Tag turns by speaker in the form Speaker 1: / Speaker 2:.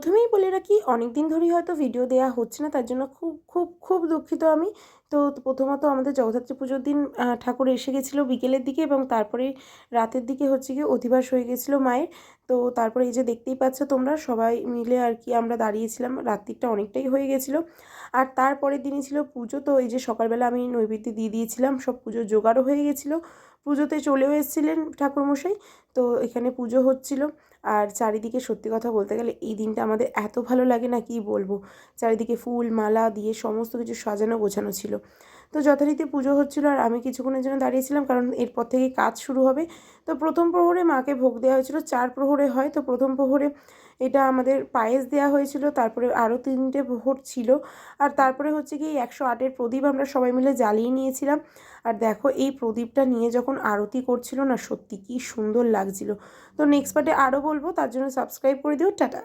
Speaker 1: প্রথমেই বলে রাখি অনেক দিন ধরেই হয়তো ভিডিও দেওয়া হচ্ছে না, তার জন্য খুব খুব খুব দুঃখিত আমি। তো প্রথমত আমাদের জগদ্ধাত্রী পুজোর দিন ঠাকুর এসে গেছিলো বিকেলের দিকে, এবং তারপরে রাতের দিকে হচ্ছে গিয়ে অধিবাস হয়ে গেছিলো মায়ের। তো তারপরে এই যে দেখতেই পাচ্ছ তোমরা সবাই মিলে আর কি আমরা দাঁড়িয়েছিলাম, রাত্রিটা অনেকটাই হয়ে গেছিলো। আর তারপরের দিনই ছিল পুজো। তো এই যে সকালবেলা আমি নৈবেদ্য দিয়ে দিয়েছিলাম, সব পুজোর জোগাড়ও হয়ে গেছিলো, পুজোতে চলেও এসেছিলেন ঠাকুরমশাই। তো এখানে পুজো হচ্ছিলো। আর চারিদিকে সত্যি কথা বলতে গেলে এই দিনটা আমাদের এত ভালো লাগে না কি বলবো। চারিদিকে ফুল মালা দিয়ে সমস্ত কিছু সাজানো গোছানো ছিল। তো যথারীতি পুজো হচ্ছিলো আর আমি কিছুক্ষণের জন্য দাঁড়িয়েছিলাম, কারণ এরপর থেকে কাজ শুরু হবে। তো প্রথম প্রহরে মাকে ভোগ দেওয়া হয়েছিল, 4 প্রহরে হয়। তো প্রথম প্রহরে এটা আমাদের পায়েস দেওয়া হয়েছিল, তারপরে আরও 3টে প্রহর ছিল। আর তারপরে হচ্ছে কি 108-এর প্রদীপ আমরা সবাই মিলে জ্বালিয়ে নিয়েছিলাম। আর দেখো এই প্রদীপটা নিয়ে যখন আরতি করছিল না, সত্যি কি সুন্দর লাগছিল। তো নেক্সট পার্টে আরও বলবো, তার জন্য সাবস্ক্রাইব করে দিও। টাটা।